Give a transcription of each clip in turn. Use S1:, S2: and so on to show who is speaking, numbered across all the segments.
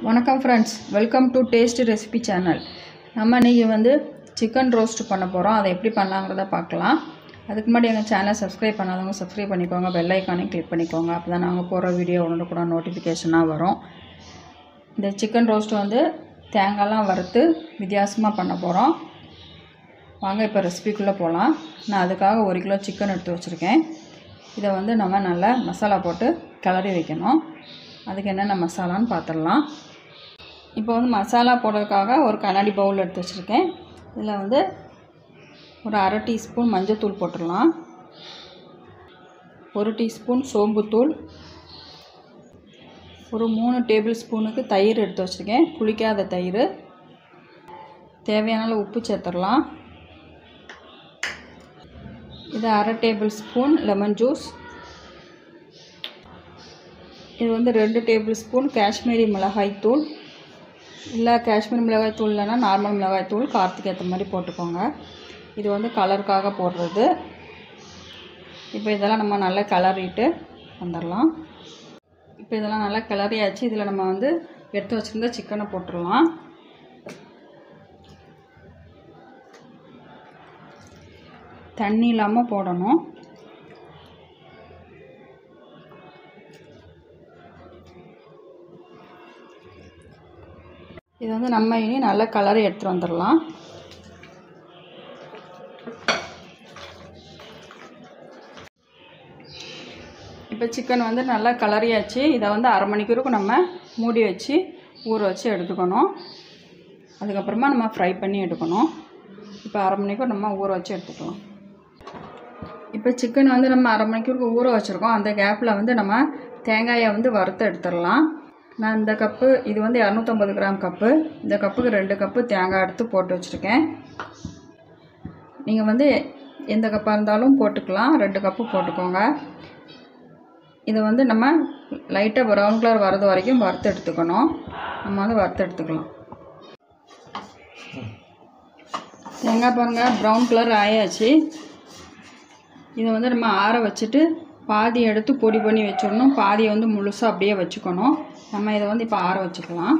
S1: வணக்கம் friends, welcome to taste recipe channel. நம்ம இன்றைக்கி வந்து சிக்கன் ரோஸ்ட் பண்ண போகிறோம். அதை எப்படி பண்ணலாங்கிறத பார்க்கலாம். அதுக்கு முன்னாடி எங்கள் சேனலை சப்ஸ்கிரைப் பண்ணாதவங்க சப்ஸ்கிரைப் பண்ணிக்கோங்க, பெல் ஐக்கானையும் கிளிக் பண்ணிக்கோங்க. அப்போ தான் நாங்கள் போகிற வீடியோ கூட நோட்டிஃபிகேஷனாக வரும். இந்த சிக்கன் ரோஸ்ட் வந்து தேங்காய்லாம் வறுத்து வித்தியாசமாக பண்ண போகிறோம். வாங்க இப்போ ரெசிபிக்குள்ளே போகலாம். நான் அதுக்காக 1 கிலோ சிக்கன் எடுத்து வச்சுருக்கேன். இதை வந்து நம்ம நல்லா மசாலா போட்டு கிளறி வைக்கணும். அதுக்கு என்னென்ன மசாலான்னு பார்த்துடலாம். இப்போ வந்து மசாலா போடுறதுக்காக ஒரு கண்ணாடி பவுல் எடுத்து வச்சுருக்கேன். இதில் வந்து ஒரு 1/2 டீஸ்பூன் மஞ்சள்தூள் போட்டுடலாம். 1 டீஸ்பூன் சோம்புத்தூள், ஒரு 3 டேபிள் ஸ்பூனுக்கு தயிர் எடுத்து வச்சுருக்கேன், புளிக்காத தயிர். தேவையான உப்பு சேர்த்துடலாம். இது 1/2 டேபிள் ஸ்பூன் லெமன் ஜூஸ். இது வந்து 2 டேபிள் ஸ்பூன் காஷ்மீரி மிளகாய் தூள். இல்லை காஷ்மீரி மிளகாய் தூள் இல்லைன்னா நார்மல் மிளகாய் தூள், காரத்துக்கு ஏற்ற மாதிரி போட்டுக்கோங்க. இது வந்து கலருக்காக போடுறது. இப்போ இதெல்லாம் நம்ம நல்லா கிளறிட்டு வந்துடலாம். இப்போ இதெல்லாம் நல்லா கிளறியாச்சு. இதில் நம்ம வந்து எடுத்து வச்சுருந்த சிக்கனை போட்டுடலாம். தண்ணி இல்லாமல் போடணும். இது வந்து நம்ம இனி நல்லா கலரை எடுத்துகிட்டு வந்துடலாம். இப்போ சிக்கன் வந்து நல்லா கலரியாச்சு. இதை வந்து 1/2 மணிக்கூருக்கு நம்ம மூடி வச்சு ஊற வச்சு எடுத்துக்கணும். அதுக்கப்புறமா நம்ம ஃப்ரை பண்ணி எடுக்கணும். இப்போ 1/2 மணிக்கூர் நம்ம ஊற வச்சு எடுத்துக்கலாம். இப்போ சிக்கன் வந்து நம்ம 1/2 மணிக்கூருக்கு ஊற வச்சுருக்கோம். அந்த கேப்பில் வந்து நம்ம தேங்காயை வந்து வறுத்து எடுத்துடலாம். நான் இந்த கப்பு, இது வந்து 250 கிராம் கப்பு, இந்த கப்புக்கு 2 கப்பு தேங்காய் எடுத்து போட்டு வச்சுருக்கேன். நீங்கள் வந்து எந்த கப்பாக இருந்தாலும் போட்டுக்கலாம், 2 கப்பு போட்டுக்கோங்க. இதை வந்து நம்ம லைட்டாக ப்ரௌன் கலர் வரது வரைக்கும் வறுத்து எடுத்துக்கணும். நம்ம வந்து வறுத்து எடுத்துக்கலாம். தேங்காய் பாருங்கள், ப்ரௌன் கலர் ஆயாச்சு. இதை வந்து நம்ம ஆற வச்சுட்டு பாதி எடுத்து பொடி பண்ணி வச்சிடணும், பாதியை வந்து முழுசாக அப்படியே வச்சுக்கணும். நம்ம இதை வந்து இப்போ ஆற வச்சுக்கலாம்.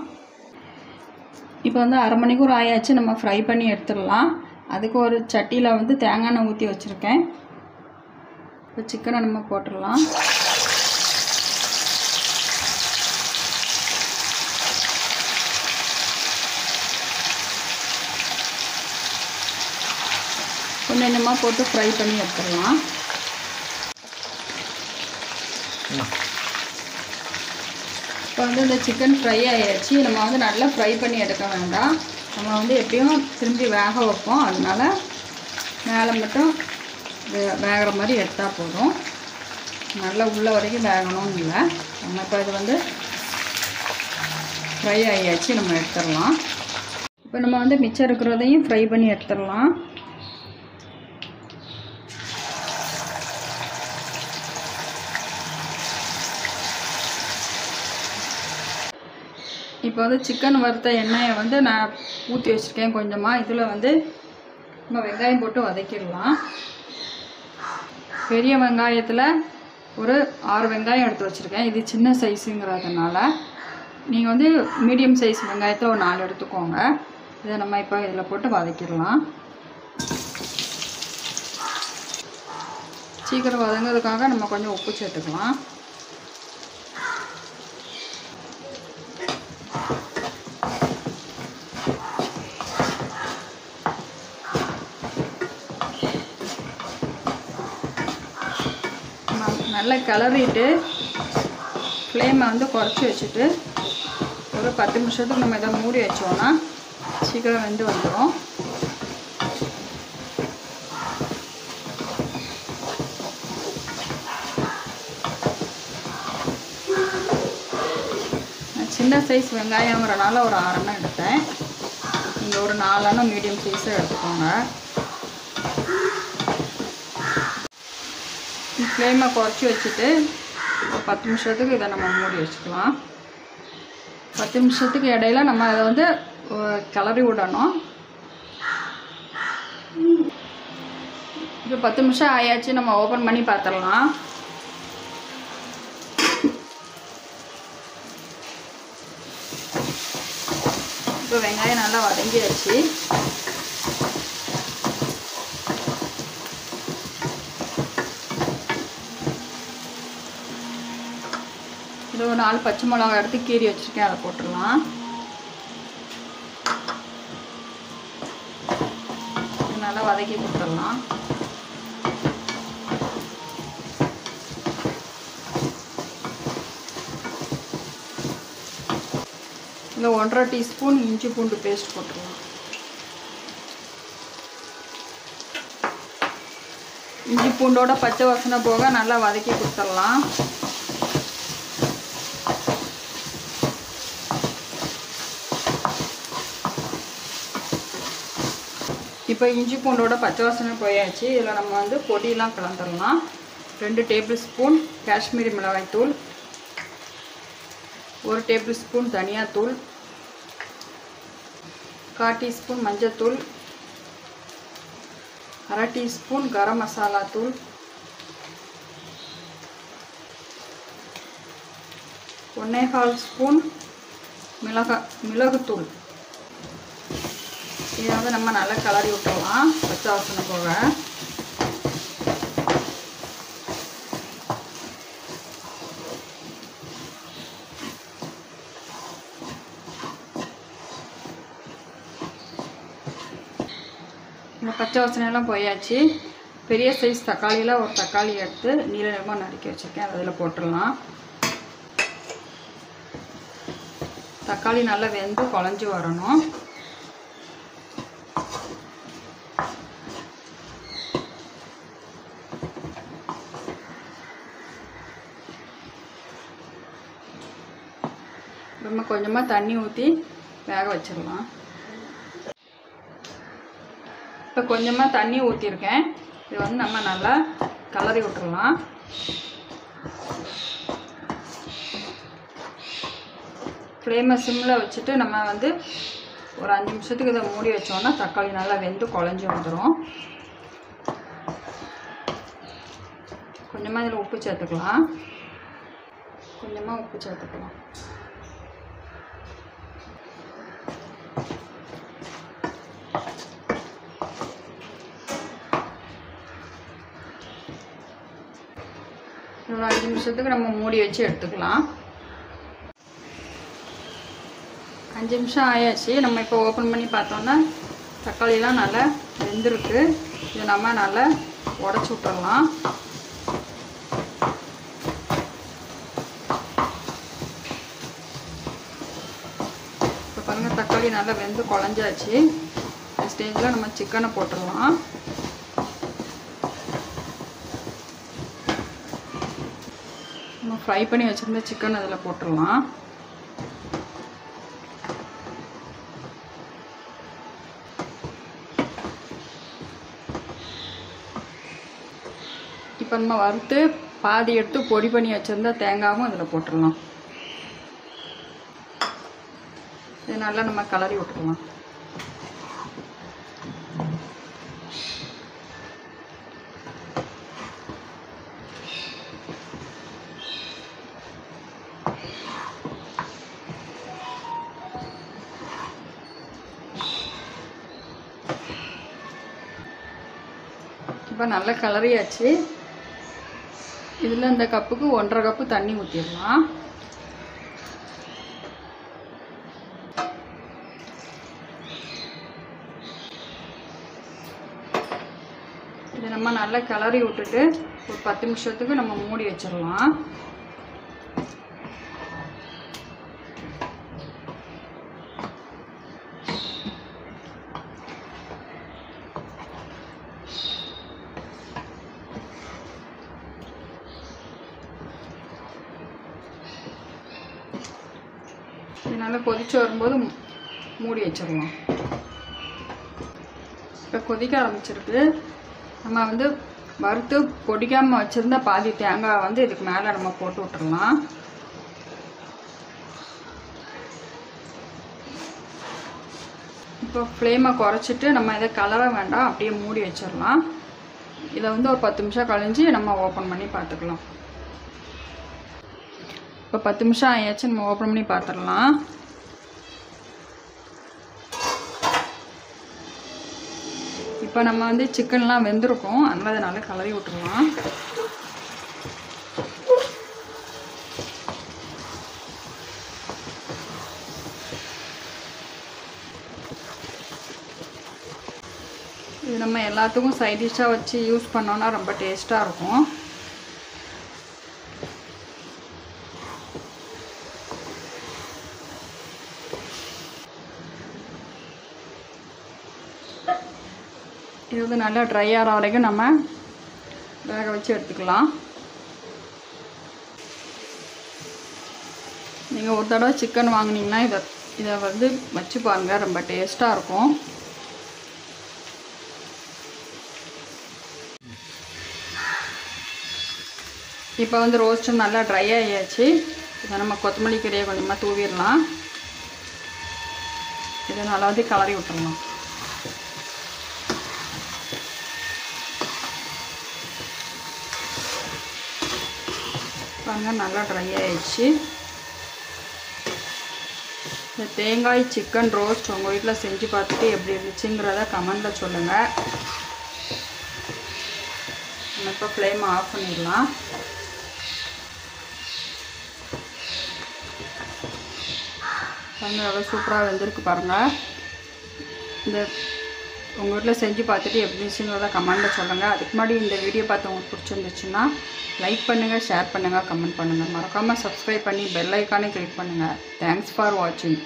S1: இப்போ வந்து 1/2 மணிக்கூர் ஆயாச்சு. நம்ம ஃப்ரை பண்ணி எடுத்துடலாம். அதுக்கு ஒரு சட்டியில் வந்து தேங்காய் எண்ணெய் ஊற்றி வச்சுருக்கேன். இப்போ சிக்கனை நம்ம போட்டுடலாம். கொஞ்சம் கொஞ்சமாக போட்டு ஃப்ரை பண்ணி எடுத்துடலாம். இப்போ வந்து இந்த சிக்கன் ஃப்ரை ஆகிடுச்சு. நம்ம வந்து நல்லா ஃப்ரை பண்ணி எடுக்க வேண்டாம். நம்ம வந்து எப்படியும் திரும்பி வேக வைப்போம். அதனால மேலே மட்டும் வேகிற மாதிரி எடுத்தால் போதும். நல்லா உள்ள வரைக்கும் வேகணும்னு இல்லை. நம்ம இப்போ இது வந்து ஃப்ரை ஆகியாச்சு, நம்ம எடுத்துடலாம். இப்போ நம்ம வந்து மிச்சம் இருக்கிறதையும் ஃப்ரை பண்ணி எடுத்துடலாம். இப்போ வந்து சிக்கன் வறுத்த எண்ணெயை வந்து நான் ஊற்றி வச்சுருக்கேன் கொஞ்சமாக. இதில் வந்து நம்ம வெங்காயம் போட்டு வதக்கிடலாம். பெரிய வெங்காயத்தில் ஒரு 6 வெங்காயம் எடுத்து வச்சுருக்கேன். இது சின்ன சைஸுங்கிறதுனால நீங்கள் வந்து மீடியம் சைஸ் வெங்காயத்தை ஒரு 4 எடுத்துக்கோங்க. இதை நம்ம இப்போ இதில் போட்டு வதக்கிடலாம். சீக்கிரம் வதங்கிறதுக்காக நம்ம கொஞ்சம் உப்பு சேர்த்துக்கலாம். நல்லா கிளறிட்டு ஃப்ளேமை வந்து குறைச்சி வச்சுட்டு ஒரு 10 நிமிஷத்துக்கு நம்ம இதை மூடி வச்சோன்னா சீக்கிரம் வெந்து வந்துடும். சின்ன சைஸ் வெங்காயங்கிறனால ஒரு 6 எண்ணெய் எடுத்தேன். நீங்கள் ஒரு 4 எண்ணெய் மீடியம் சைஸாக எடுத்துக்கோங்க. ஃப்ளேமை குறைச்சி வச்சுட்டு ஒரு 10 நிமிஷத்துக்கு இதை நம்ம மூடி வச்சுக்கலாம். 10 நிமிஷத்துக்கு இடையில நம்ம அதை வந்து கிளறி விடணும். இப்போ 10 நிமிஷம் ஆயாச்சு. நம்ம ஓப்பன் பண்ணி பார்த்துடலாம். இப்போ வெங்காயம் நல்லா வதங்கியாச்சு. இது ஒரு 4 பச்சை மிளகாய் எடுத்து கீறி வச்சுருக்கேன், அதை போட்டுடலாம். நல்லா வதக்கி கொடுத்துடலாம். இதில் 1½ டீஸ்பூன் இஞ்சி பூண்டு பேஸ்ட் போட்டுடலாம். இஞ்சி பூண்டோட பச்சை வாசனை போக நல்லா வதக்கி கொடுத்துடலாம். இப்போ இஞ்சி பூண்டோட பச்சை வாசனை போயாச்சு. இதில் நம்ம வந்து பொடியெலாம் கலந்துடலாம். 2 டேபிள் ஸ்பூன் காஷ்மீரி மிளகாய் தூள், 1 டேபிள் ஸ்பூன் தனியாத்தூள், 1/4 டீஸ்பூன் மஞ்சத்தூள், 1/2 டீஸ்பூன் கரம் மசாலா தூள், 1¼ ஸ்பூன் மிளகுத்தூள். இதை வந்து நம்ம நல்லா கிளறி விட்டுடலாம் பச்சை வாசனை போக. இந்த பச்சை வாசனையெல்லாம் போயாச்சு. பெரிய சைஸ் தக்காளியில் ஒரு தக்காளி எடுத்து நீல நிறமாக நறுக்கி வச்சுருக்கேன், அதில் போட்டுடலாம். தக்காளி நல்லா வெந்து குழஞ்சி வரணும். நம்ம கொஞ்சமாக தண்ணி ஊற்றி வேக வச்சிடலாம். இப்போ கொஞ்சமாக தண்ணி ஊற்றிருக்கேன். இது வந்து நம்ம நல்லா கிளறி விட்டுடலாம். ஃப்ளேமை சிம்மில் வச்சுட்டு நம்ம வந்து ஒரு 5 நிமிஷத்துக்கு இதை மூடி வச்சோன்னா தக்காளி நல்லா வெந்து குழஞ்சி வந்துடும். கொஞ்சமாக இதில் உப்பு சேர்த்துக்கலாம். ஒரு 5 நிமிஷத்துக்கு நம்ம மூடி வச்சு எடுத்துக்கலாம். 5 நிமிஷம் ஆயாச்சு. நம்ம இப்போ ஓப்பன் பண்ணி பார்த்தோன்னா தக்காளிலாம் நல்லா வெந்திருக்கு. இதை நம்ம நல்லா உடச்சி விட்டுடலாம். இப்போ பாருங்கள், தக்காளி நல்லா வெந்து குழஞ்சாச்சு. இந்த ஸ்டேஜில் நம்ம சிக்கனை போட்டுடலாம். நம்ம ஃப்ரை பண்ணி வச்சுருந்த சிக்கன் அதில் போட்டுடலாம். இப்போ நம்ம வறுத்து பாதி எடுத்து பொடி பண்ணி வச்சுருந்த தேங்காயும் அதில் போட்டுடலாம். இது நல்லா நம்ம கிளறி விட்டுடலாம். இப்போ நல்லா கிளறியாச்சு. இதில் இந்த கப்புக்கு 1½ கப்பு தண்ணி ஊற்றிடலாம். இதை நம்ம நல்லா கிளறி விட்டுட்டு ஒரு 10 நிமிஷத்துக்கு நம்ம மூடி வச்சிடலாம். இது நல்லா கொதிச்சு வரும்போது மூடி வச்சிடலாம். இப்போ கொதிக்க ஆரம்பிச்சிருக்கு. நம்ம வந்து வறுத்து பொடிக்காமல் வச்சுருந்த பாதி தேங்காய் வந்து இதுக்கு மேலே நம்ம போட்டு விட்டுடலாம். இப்போ ஃப்ளேமை குறைச்சிட்டு நம்ம இதை கலர வேண்டாம், அப்படியே மூடி வச்சிடலாம். இதை வந்து ஒரு 10 நிமிஷம் கழிஞ்சு நம்ம ஓப்பன் பண்ணி பார்த்துக்கலாம். இப்போ 10 நிமிஷம் ஆயாச்சு. நம்ம ஓப்பன் பண்ணி பார்த்துடலாம். இப்போ நம்ம வந்து சிக்கன்லாம் வெந்திருக்கும், அதனால் அதை நல்லா கலரி விட்டுடலாம். இது நம்ம எல்லாத்துக்கும் சைட் டிஷ்ஷாக வச்சு யூஸ் பண்ணோன்னா ரொம்ப டேஸ்ட்டாக இருக்கும். இது வந்து நல்லா ட்ரை ஆகிற வரைக்கும் நம்ம வேக வச்சு எடுத்துக்கலாம். நீங்கள் ஒரு தடவை சிக்கன் வாங்கினீங்கன்னா இதை வந்து வச்சு பாருங்கள், ரொம்ப டேஸ்ட்டாக இருக்கும். இப்போ வந்து ரோஸ்ட்டு நல்லா ட்ரை ஆகியாச்சு. இதை நம்ம கொத்தமல்லி கீரையை கொஞ்சமாக தூவிடலாம். இதை நல்லா வந்து கலரி விட்டுடலாம். பாருங்க, நல்லா ட்ரை ஆகிடுச்சு. இந்த தேங்காய் சிக்கன் ரோஸ்ட் உங்கள் வீட்டில் செஞ்சு பார்த்துட்டு எப்படி இருந்துச்சுங்கிறத கமெண்டில் சொல்லுங்கள். நம்ம இப்போ ஃப்ளேம் ஆஃப் பண்ணிடலாம். பாருங்கள், எவ்வளோ சூப்பராக வெந்திருக்கு பாருங்கள். உங்கள் வீட்டில் செஞ்சு பார்த்துட்டு எப்படி இருந்துச்சுங்கிறத கமெண்டில் சொல்லுங்கள். அதுக்கு முன்னாடி இந்த வீடியோ பார்த்து உங்களுக்கு பிடிச்சிருந்துச்சுன்னா லைக் பண்ணுங்கள், ஷேர் பண்ணுங்கள், கமெண்ட் பண்ணுங்கள். மறக்காமல் சப்ஸ்கிரைப் பண்ணி பெல் ஐக்கானே கிளிக் பண்ணுங்கள். தேங்க்ஸ் ஃபார் வாட்சிங்.